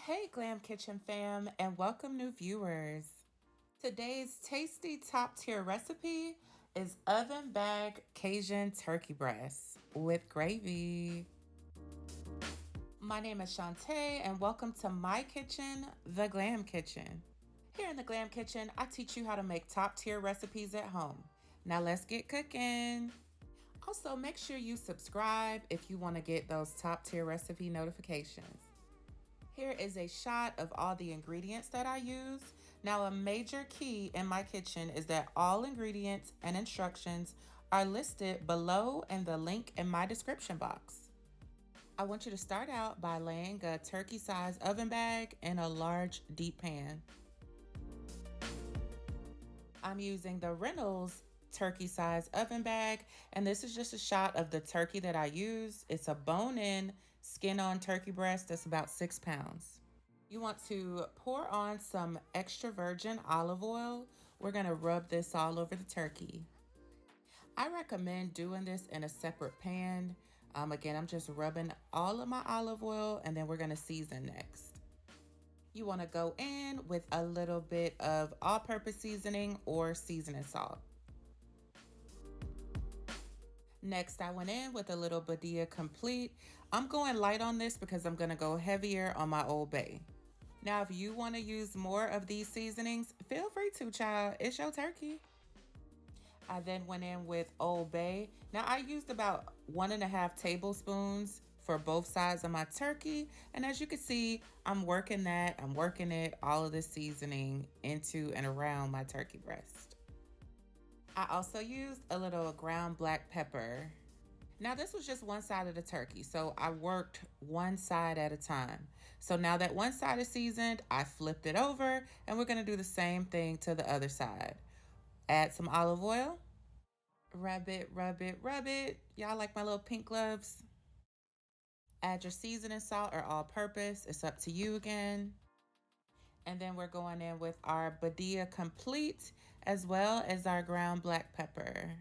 Hey, Glam Kitchen fam, and welcome new viewers. Today's tasty top tier recipe is oven bag Cajun turkey breast with gravy. My name is Shantae, and welcome to my kitchen, the Glam Kitchen. Here in the Glam Kitchen, I teach you how to make top tier recipes at home. Now let's get cooking. Also, make sure you subscribe if you want to get those top tier recipe notifications. Here is a shot of all the ingredients that I use. Now, a major key in my kitchen is that all ingredients and instructions are listed below in the link in my description box. I want you to start out by laying a turkey size oven bag in a large deep pan. I'm using the Reynolds turkey size oven bag, and this is just a shot of the turkey that I use. It's a bone-in, skin-on turkey breast that's about 6 pounds. You want to pour on some extra virgin olive oil. We're gonna rub this all over the turkey. I recommend doing this in a separate pan. Again, I'm just rubbing all of my olive oil, and then we're gonna season next. You want to go in with a little bit of all-purpose seasoning or seasoning salt. Next, I went in with a little Badia Complete. I'm going light on this because I'm going to go heavier on my Old Bay. Now, if you want to use more of these seasonings, feel free to, child. It's your turkey. I then went in with Old Bay. Now, I used about 1.5 tablespoons for both sides of my turkey. And as you can see, I'm working it, all of the seasoning into and around my turkey breast. I also used a little ground black pepper. Now this was just one side of the turkey, so I worked one side at a time. So now that one side is seasoned, I flipped it over and we're gonna do the same thing to the other side. Add some olive oil, rub it, rub it, rub it. Y'all like my little pink gloves? Add your seasoning salt or all purpose, it's up to you again. And then we're going in with our Badia Complete as well as our ground black pepper.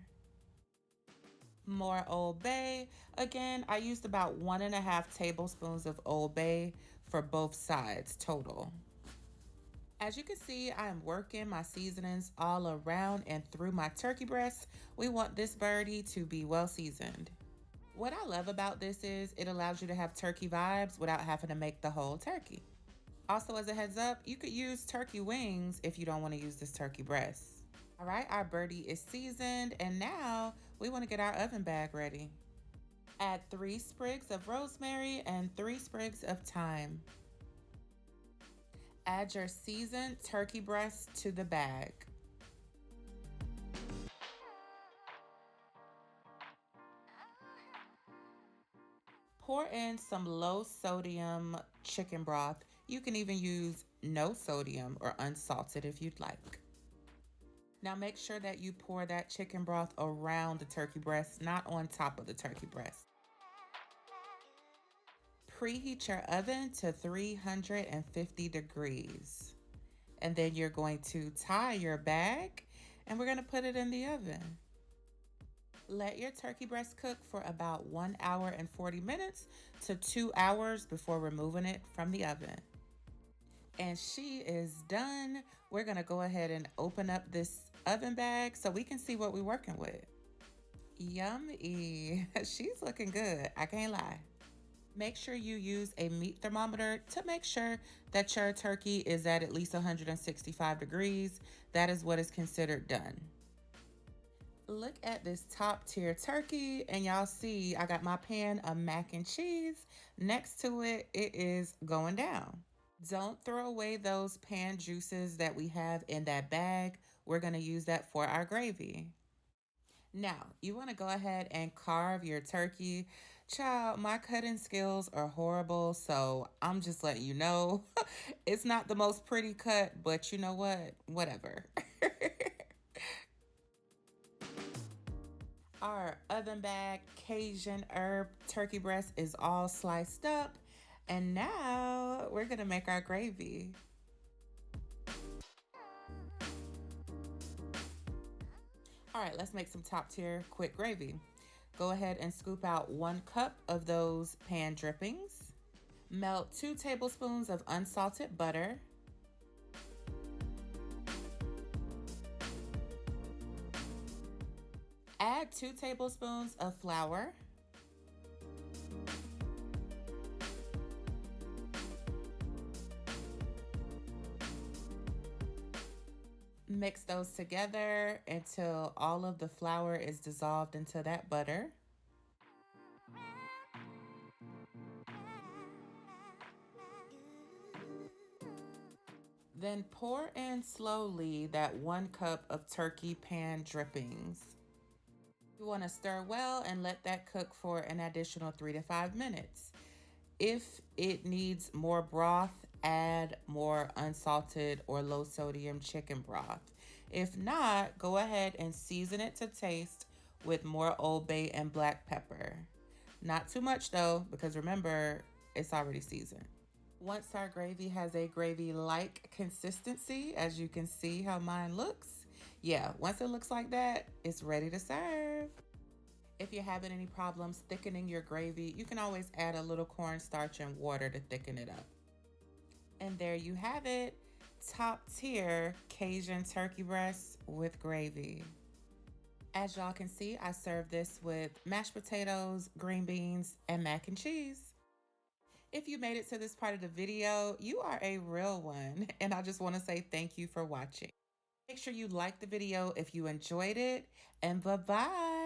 More Old Bay. Again, I used about 1.5 tablespoons of Old Bay for both sides total. As you can see, I am working my seasonings all around and through my turkey breast. We want this birdie to be well seasoned. What I love about this is it allows you to have turkey vibes without having to make the whole turkey. Also, as a heads up, you could use turkey wings if you don't want to use this turkey breast. All right, our birdie is seasoned, and now we want to get our oven bag ready. Add 3 sprigs of rosemary and 3 sprigs of thyme. Add your seasoned turkey breast to the bag. Pour in some low sodium chicken broth. You can even use no sodium or unsalted if you'd like. Now make sure that you pour that chicken broth around the turkey breast, not on top of the turkey breast. Preheat your oven to 350 degrees. And then you're going to tie your bag and we're going to put it in the oven. Let your turkey breast cook for about 1 hour and 40 minutes to 2 hours before removing it from the oven. And she is done. We're gonna go ahead and open up this oven bag so we can see what we're working with. Yummy. She's looking good, I can't lie. Make sure you use a meat thermometer to make sure that your turkey is at least 165 degrees. That is what is considered done. Look at this top tier turkey, and y'all see I got my pan of mac and cheese. Next to it, it is going down. Don't throw away those pan juices that we have in that bag. We're gonna use that for our gravy. Now, you wanna go ahead and carve your turkey. Child, my cutting skills are horrible, so I'm just letting you know. It's not the most pretty cut, but you know what? Whatever. Our oven bag Cajun herb turkey breast is all sliced up. And now we're gonna make our gravy. All right, let's make some top tier quick gravy. Go ahead and scoop out 1 cup of those pan drippings. Melt 2 tablespoons of unsalted butter. Add 2 tablespoons of flour. Mix those together until all of the flour is dissolved into that butter. Then pour in slowly that 1 cup of turkey pan drippings. You want to stir well and let that cook for an additional 3 to 5 minutes. If it needs more broth, add more unsalted or low sodium chicken broth. If not, go ahead and season it to taste with more Old Bay and black pepper. Not too much though, because remember, it's already seasoned. Once our gravy has a gravy-like consistency, as you can see how mine looks, yeah, once it looks like that, it's ready to serve. If you're having any problems thickening your gravy, you can always add a little cornstarch and water to thicken it up. And there you have it, top tier Cajun turkey breast with gravy. As y'all can see, I serve this with mashed potatoes, green beans, and mac and cheese. If you made it to this part of the video, you are a real one, and I just want to say thank you for watching. Make sure you like the video if you enjoyed it, and bye-bye.